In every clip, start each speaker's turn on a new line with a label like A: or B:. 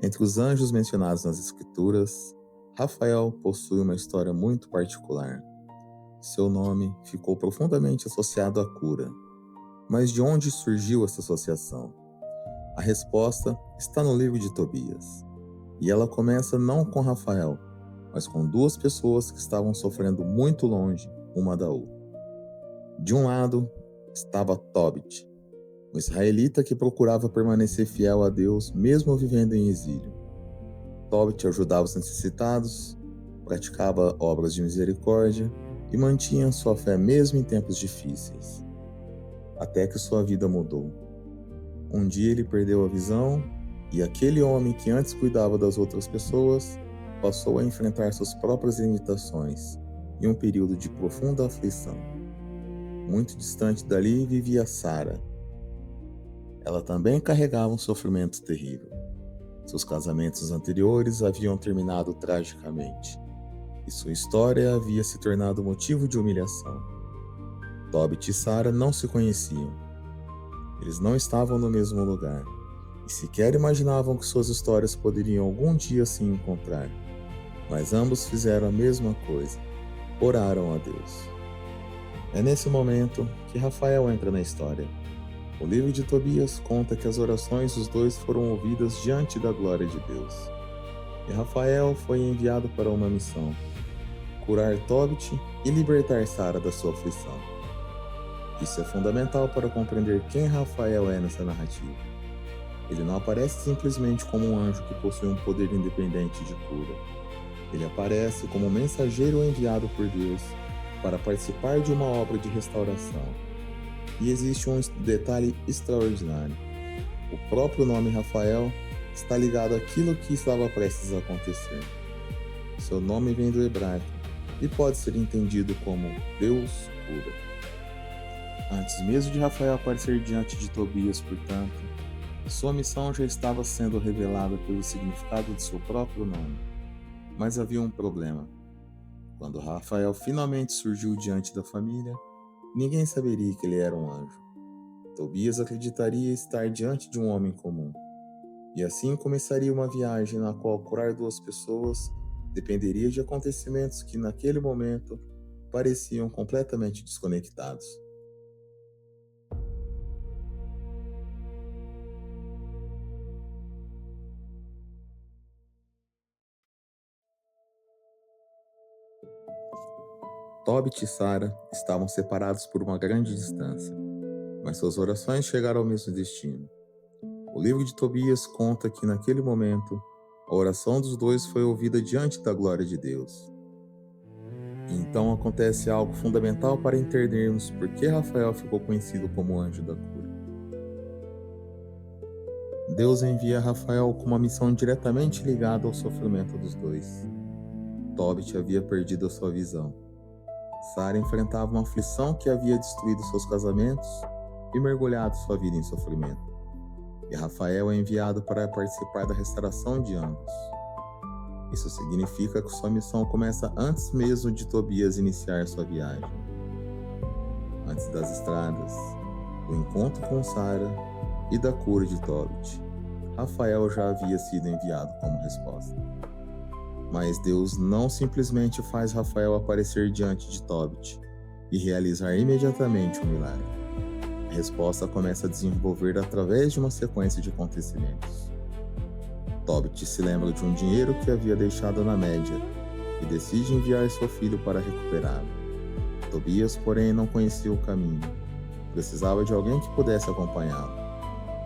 A: Entre os anjos mencionados nas Escrituras, Rafael possui uma história muito particular. Seu nome ficou profundamente associado à cura. Mas de onde surgiu essa associação? A resposta está no livro de Tobias. E ela começa não com Rafael, mas com duas pessoas que estavam sofrendo muito longe uma da outra. De um lado estava Tobit, um israelita que procurava permanecer fiel a Deus mesmo vivendo em exílio. Tobit ajudava os necessitados, praticava obras de misericórdia e mantinha sua fé mesmo em tempos difíceis. Até que sua vida mudou. Um dia ele perdeu a visão e aquele homem que antes cuidava das outras pessoas passou a enfrentar suas próprias limitações em um período de profunda aflição. Muito distante dali vivia Sara. Ela também carregava um sofrimento terrível. Seus casamentos anteriores haviam terminado tragicamente, e sua história havia se tornado motivo de humilhação. Tobit e Sara não se conheciam. Eles não estavam no mesmo lugar, e sequer imaginavam que suas histórias poderiam algum dia se encontrar. Mas ambos fizeram a mesma coisa, oraram a Deus. É nesse momento que Rafael entra na história. O livro de Tobias conta que as orações dos dois foram ouvidas diante da glória de Deus. E Rafael foi enviado para uma missão: curar Tobit e libertar Sara da sua aflição. Isso é fundamental para compreender quem Rafael é nessa narrativa. Ele não aparece simplesmente como um anjo que possui um poder independente de cura. Ele aparece como um mensageiro enviado por Deus para participar de uma obra de restauração. E existe um detalhe extraordinário. O próprio nome Rafael está ligado àquilo que estava prestes a acontecer. Seu nome vem do hebraico e pode ser entendido como Deus cura. Antes mesmo de Rafael aparecer diante de Tobias, portanto, sua missão já estava sendo revelada pelo significado de seu próprio nome. Mas havia um problema. Quando Rafael finalmente surgiu diante da família, ninguém saberia que ele era um anjo. Tobias acreditaria estar diante de um homem comum. E assim começaria uma viagem na qual curar duas pessoas dependeria de acontecimentos que naquele momento pareciam completamente desconectados. Tobit e Sara estavam separados por uma grande distância, mas suas orações chegaram ao mesmo destino. O livro de Tobias conta que naquele momento, a oração dos dois foi ouvida diante da glória de Deus. E então acontece algo fundamental para entendermos por que Rafael ficou conhecido como o anjo da cura. Deus envia Rafael com uma missão diretamente ligada ao sofrimento dos dois. Tobit havia perdido a sua visão. Sara enfrentava uma aflição que havia destruído seus casamentos e mergulhado sua vida em sofrimento. E Rafael é enviado para participar da restauração de ambos. Isso significa que sua missão começa antes mesmo de Tobias iniciar sua viagem. Antes das estradas, do encontro com Sara e da cura de Tobit, Rafael já havia sido enviado como resposta. Mas Deus não simplesmente faz Rafael aparecer diante de Tobit e realizar imediatamente um milagre. A resposta começa a desenvolver através de uma sequência de acontecimentos. Tobit se lembra de um dinheiro que havia deixado na Média e decide enviar seu filho para recuperá-lo. Tobias, porém, não conhecia o caminho. Precisava de alguém que pudesse acompanhá-lo.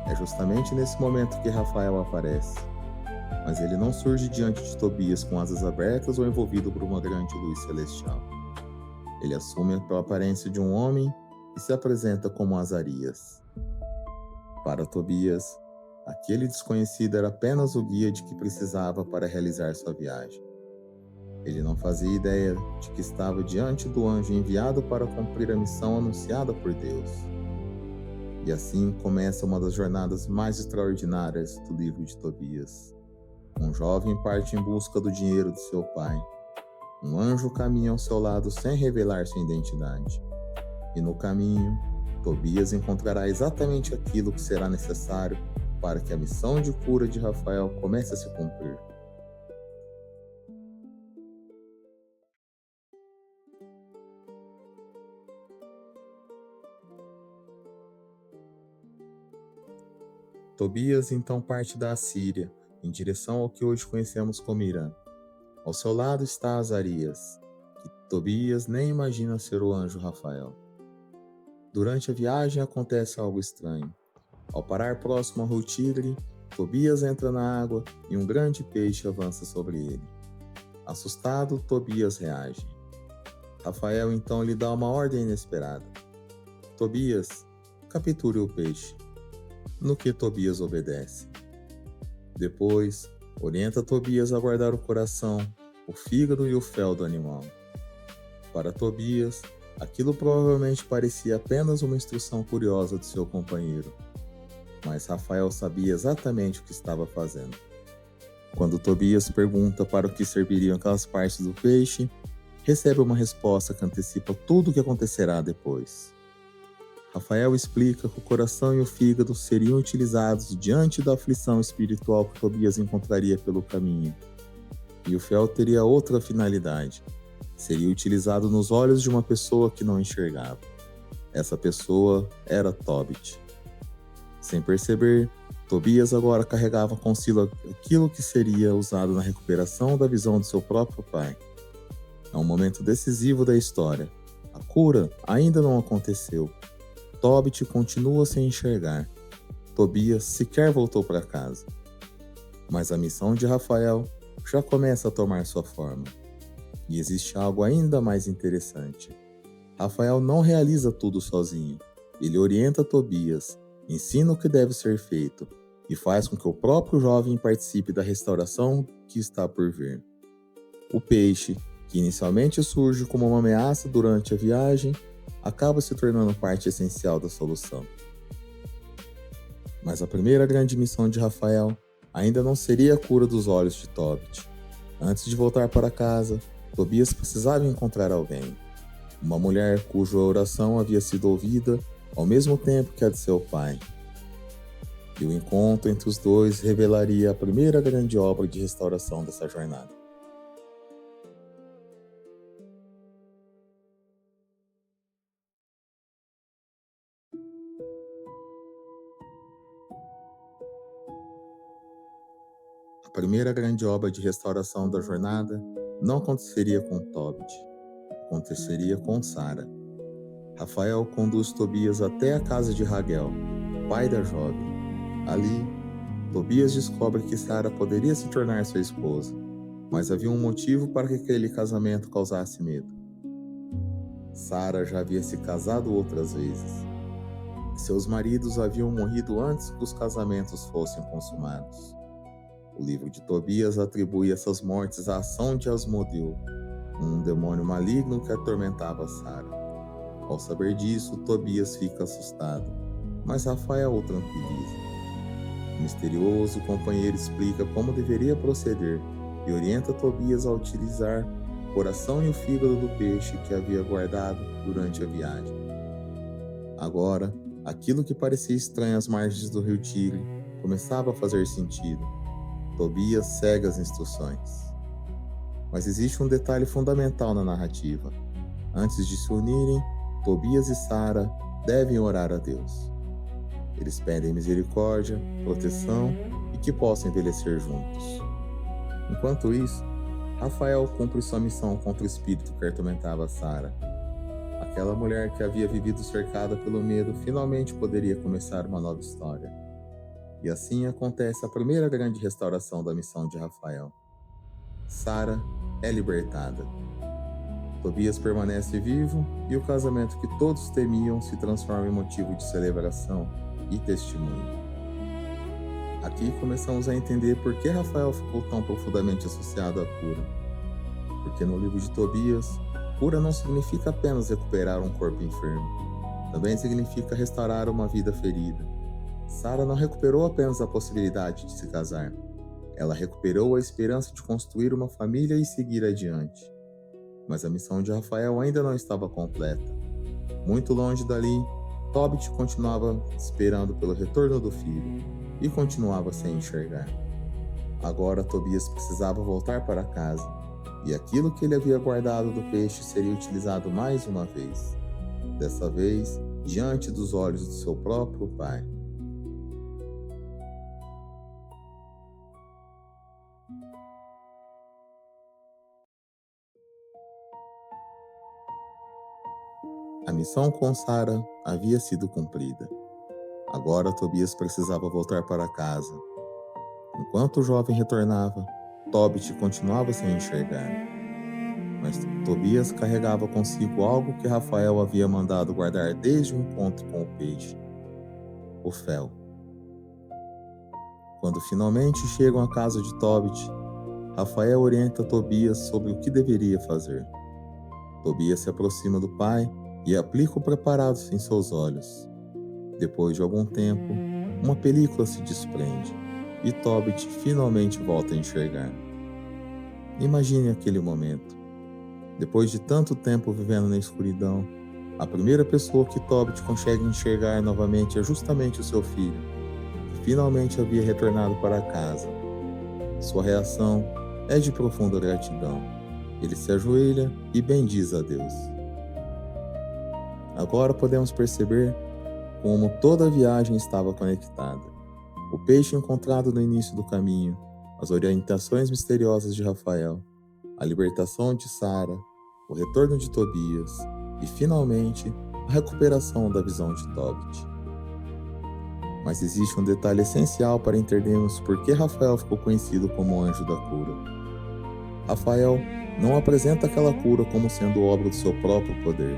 A: É justamente nesse momento que Rafael aparece. Mas ele não surge diante de Tobias com asas abertas ou envolvido por uma grande luz celestial. Ele assume a aparência de um homem e se apresenta como Azarias. Para Tobias, aquele desconhecido era apenas o guia de que precisava para realizar sua viagem. Ele não fazia ideia de que estava diante do anjo enviado para cumprir a missão anunciada por Deus. E assim começa uma das jornadas mais extraordinárias do livro de Tobias. Um jovem parte em busca do dinheiro de seu pai. Um anjo caminha ao seu lado sem revelar sua identidade. E no caminho, Tobias encontrará exatamente aquilo que será necessário para que a missão de cura de Rafael comece a se cumprir. Tobias então parte da Assíria, em direção ao que hoje conhecemos como Irã. Ao seu lado está Azarias, que Tobias nem imagina ser o anjo Rafael. Durante a viagem acontece algo estranho. Ao parar próximo ao rio Tigre, Tobias entra na água e um grande peixe avança sobre ele. Assustado, Tobias reage. Rafael então lhe dá uma ordem inesperada. Tobias, capture o peixe. No que Tobias obedece. Depois, orienta Tobias a guardar o coração, o fígado e o fel do animal. Para Tobias, aquilo provavelmente parecia apenas uma instrução curiosa de seu companheiro. Mas Rafael sabia exatamente o que estava fazendo. Quando Tobias pergunta para o que serviriam aquelas partes do peixe, recebe uma resposta que antecipa tudo o que acontecerá depois. Rafael explica que o coração e o fígado seriam utilizados diante da aflição espiritual que Tobias encontraria pelo caminho. E o fel teria outra finalidade. Seria utilizado nos olhos de uma pessoa que não enxergava. Essa pessoa era Tobit. Sem perceber, Tobias agora carregava consigo aquilo que seria usado na recuperação da visão de seu próprio pai. É um momento decisivo da história. A cura ainda não aconteceu. Tobit continua sem enxergar. Tobias sequer voltou para casa. Mas a missão de Rafael já começa a tomar sua forma. E existe algo ainda mais interessante. Rafael não realiza tudo sozinho. Ele orienta Tobias, ensina o que deve ser feito e faz com que o próprio jovem participe da restauração que está por vir. O peixe, que inicialmente surge como uma ameaça durante a viagem, acaba se tornando parte essencial da solução. Mas a primeira grande missão de Rafael ainda não seria a cura dos olhos de Tobit. Antes de voltar para casa, Tobias precisava encontrar alguém. Uma mulher cuja oração havia sido ouvida ao mesmo tempo que a de seu pai. E o encontro entre os dois revelaria a primeira grande obra de restauração dessa jornada. A primeira grande obra de restauração da jornada não aconteceria com Tobit, aconteceria com Sara. Rafael conduz Tobias até a casa de Raguel, pai da jovem. Ali, Tobias descobre que Sara poderia se tornar sua esposa, mas havia um motivo para que aquele casamento causasse medo. Sara já havia se casado outras vezes. Seus maridos haviam morrido antes que os casamentos fossem consumados. O livro de Tobias atribui essas mortes à ação de Asmodeu, um demônio maligno que atormentava Sara. Ao saber disso, Tobias fica assustado, mas Rafael o tranquiliza. O misterioso companheiro explica como deveria proceder e orienta Tobias a utilizar o coração e o fígado do peixe que havia guardado durante a viagem. Agora, aquilo que parecia estranho às margens do rio Tigre começava a fazer sentido. Tobias segue as instruções. Mas existe um detalhe fundamental na narrativa. Antes de se unirem, Tobias e Sara devem orar a Deus. Eles pedem misericórdia, proteção e que possam envelhecer juntos. Enquanto isso, Rafael cumpre sua missão contra o espírito que atormentava Sara. Aquela mulher que havia vivido cercada pelo medo finalmente poderia começar uma nova história. E assim acontece a primeira grande restauração da missão de Rafael. Sara é libertada. Tobias permanece vivo e o casamento que todos temiam se transforma em motivo de celebração e testemunho. Aqui começamos a entender por que Rafael ficou tão profundamente associado à cura. Porque no livro de Tobias, cura não significa apenas recuperar um corpo enfermo. Também significa restaurar uma vida ferida. Sara não recuperou apenas a possibilidade de se casar. Ela recuperou a esperança de construir uma família e seguir adiante. Mas a missão de Rafael ainda não estava completa. Muito longe dali, Tobit continuava esperando pelo retorno do filho. e continuava sem enxergar. Agora Tobias precisava voltar para casa, e aquilo que ele havia guardado do peixe seria utilizado mais uma vez, dessa vez diante dos olhos do seu próprio pai. A missão com Sara havia sido cumprida. Agora Tobias precisava voltar para casa. Enquanto o jovem retornava, Tobit continuava sem enxergar. Mas Tobias carregava consigo algo que Rafael havia mandado guardar desde o encontro com o peixe: o fel. Quando finalmente chegam à casa de Tobit, Rafael orienta Tobias sobre o que deveria fazer. Tobias se aproxima do pai e aplica o preparado em seus olhos. Depois de algum tempo, uma película se desprende e Tobit finalmente volta a enxergar. Imagine aquele momento. Depois de tanto tempo vivendo na escuridão, a primeira pessoa que Tobit consegue enxergar novamente é justamente o seu filho, que finalmente havia retornado para casa. Sua reação é de profunda gratidão. Ele se ajoelha e bendiz a Deus. Agora podemos perceber como toda a viagem estava conectada. O peixe encontrado no início do caminho, as orientações misteriosas de Rafael, a libertação de Sara, o retorno de Tobias e, finalmente, a recuperação da visão de Tobit. Mas existe um detalhe essencial para entendermos por que Rafael ficou conhecido como anjo da cura. Rafael não apresenta aquela cura como sendo obra do seu próprio poder.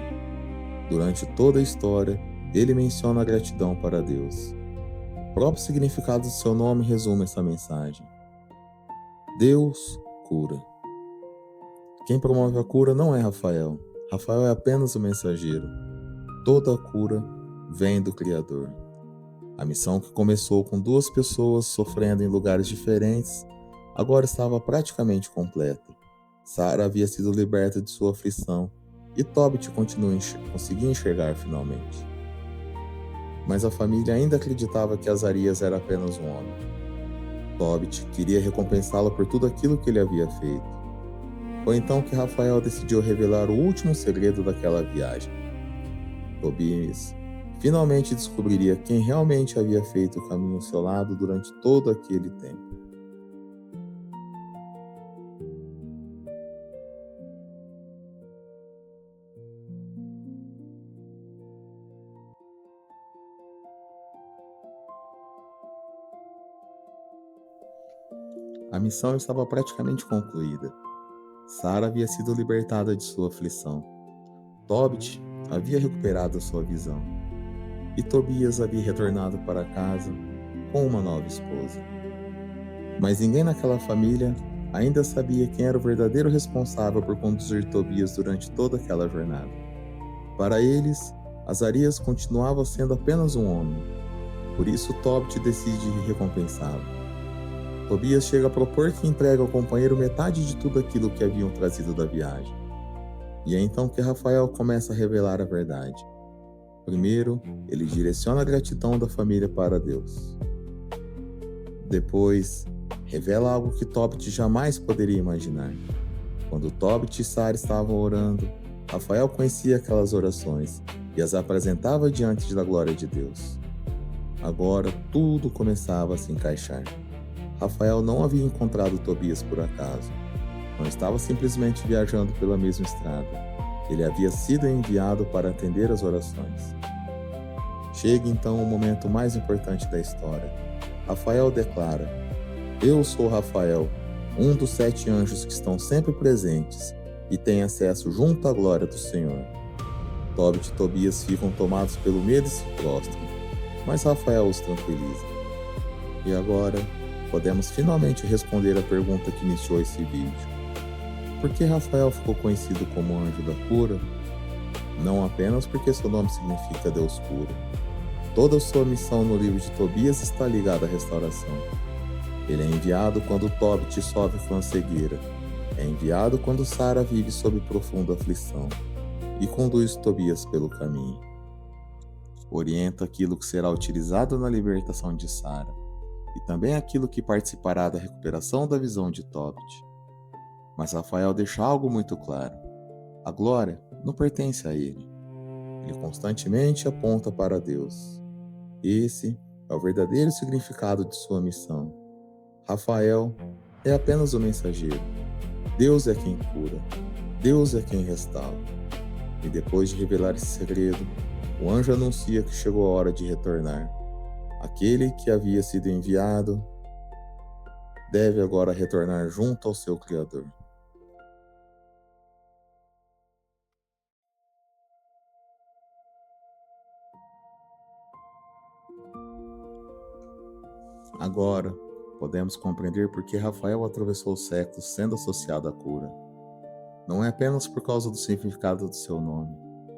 A: Durante toda a história, ele menciona a gratidão para Deus. O próprio significado do seu nome resume essa mensagem. Deus cura. Quem promove a cura não é Rafael. Rafael é apenas o mensageiro. Toda a cura vem do Criador. A missão que começou com 2 pessoas sofrendo em lugares diferentes, agora estava praticamente completa. Sara havia sido liberta de sua aflição e Tobit conseguia enxergar finalmente. Mas a família ainda acreditava que Azarias era apenas um homem. Tobit queria recompensá-lo por tudo aquilo que ele havia feito. Foi então que Rafael decidiu revelar o último segredo daquela viagem. Tobias finalmente descobriria quem realmente havia feito o caminho ao seu lado durante todo aquele tempo. A missão estava praticamente concluída. Sara havia sido libertada de sua aflição. Tobit havia recuperado sua visão. E Tobias havia retornado para casa com uma nova esposa. Mas ninguém naquela família ainda sabia quem era o verdadeiro responsável por conduzir Tobias durante toda aquela jornada. Para eles, Azarias continuava sendo apenas um homem. Por isso Tobit decide recompensá-lo. Tobias chega a propor que entregue ao companheiro metade de tudo aquilo que haviam trazido da viagem. E é então que Rafael começa a revelar a verdade. Primeiro, ele direciona a gratidão da família para Deus. Depois, revela algo que Tobit jamais poderia imaginar. Quando Tobit e Sara estavam orando, Rafael conhecia aquelas orações e as apresentava diante da glória de Deus. Agora tudo começava a se encaixar. Rafael não havia encontrado Tobias por acaso. Não estava simplesmente viajando pela mesma estrada. Ele havia sido enviado para atender as orações. Chega então o momento mais importante da história. Rafael declara: "Eu sou Rafael, um dos 7 anjos que estão sempre presentes e tem acesso junto à glória do Senhor." Tobit e Tobias ficam tomados pelo medo e se prostram, mas Rafael os tranquiliza. E agora, podemos finalmente responder a pergunta que iniciou esse vídeo. Por que Rafael ficou conhecido como anjo da cura? Não apenas porque seu nome significa Deus cura. Toda a sua missão no livro de Tobias está ligada à restauração. Ele é enviado quando Tobit sofre com a cegueira. É enviado quando Sara vive sob profunda aflição. E conduz Tobias pelo caminho. Orienta aquilo que será utilizado na libertação de Sara. e também aquilo que participará da recuperação da visão de Tobit. Mas Rafael deixa algo muito claro: a glória não pertence a ele. Ele constantemente aponta para Deus. Esse é o verdadeiro significado de sua missão. Rafael é apenas o mensageiro. Deus é quem cura. Deus é quem restaura. E depois de revelar esse segredo, o anjo anuncia que chegou a hora de retornar. Aquele que havia sido enviado deve agora retornar junto ao seu Criador. Agora, podemos compreender por que Rafael atravessou os séculos sendo associado à cura. Não é apenas por causa do significado do seu nome,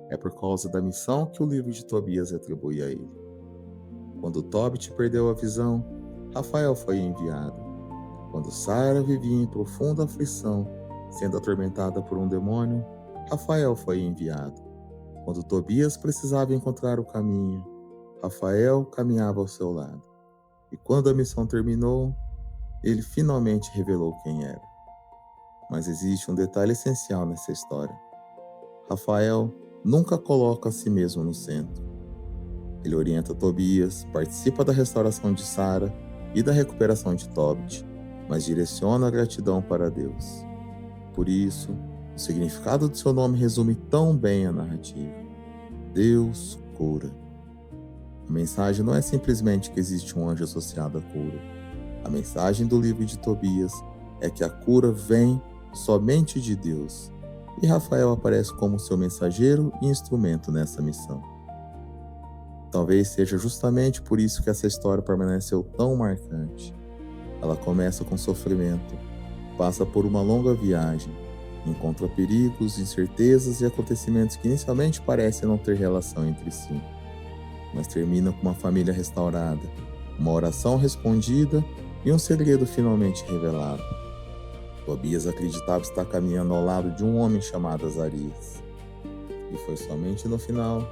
A: é por causa da missão que o livro de Tobias atribui a ele. Quando Tobit perdeu a visão, Rafael foi enviado. Quando Sara vivia em profunda aflição, sendo atormentada por um demônio, Rafael foi enviado. Quando Tobias precisava encontrar o caminho, Rafael caminhava ao seu lado. E quando a missão terminou, ele finalmente revelou quem era. Mas existe um detalhe essencial nessa história. Rafael nunca coloca a si mesmo no centro. Ele orienta Tobias, participa da restauração de Sara e da recuperação de Tobit, mas direciona a gratidão para Deus. Por isso, o significado do seu nome resume tão bem a narrativa. Deus cura. A mensagem não é simplesmente que existe um anjo associado à cura. A mensagem do livro de Tobias é que a cura vem somente de Deus, e Rafael aparece como seu mensageiro e instrumento nessa missão. Talvez seja justamente por isso que essa história permaneceu tão marcante. Ela começa com sofrimento, passa por uma longa viagem, encontra perigos, incertezas e acontecimentos que inicialmente parecem não ter relação entre si, mas termina com uma família restaurada, uma oração respondida e um segredo finalmente revelado. Tobias acreditava estar caminhando ao lado de um homem chamado Azarias, e foi somente no final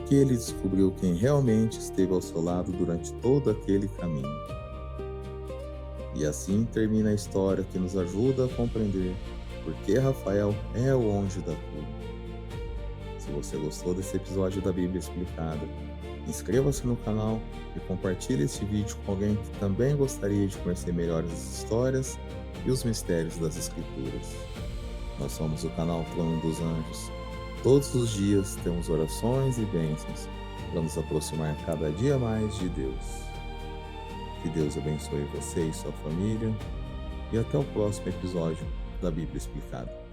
A: que ele descobriu quem realmente esteve ao seu lado durante todo aquele caminho. E assim termina a história que nos ajuda a compreender por que Rafael é o anjo da cura. Se você gostou desse episódio da Bíblia Explicada, inscreva-se no canal e compartilhe este vídeo com alguém que também gostaria de conhecer melhor as histórias e os mistérios das Escrituras. Nós somos o canal Trono dos Anjos. Todos os dias temos orações e bênçãos para nos aproximar cada dia mais de Deus. Que Deus abençoe você e sua família, e até o próximo episódio da Bíblia Explicada.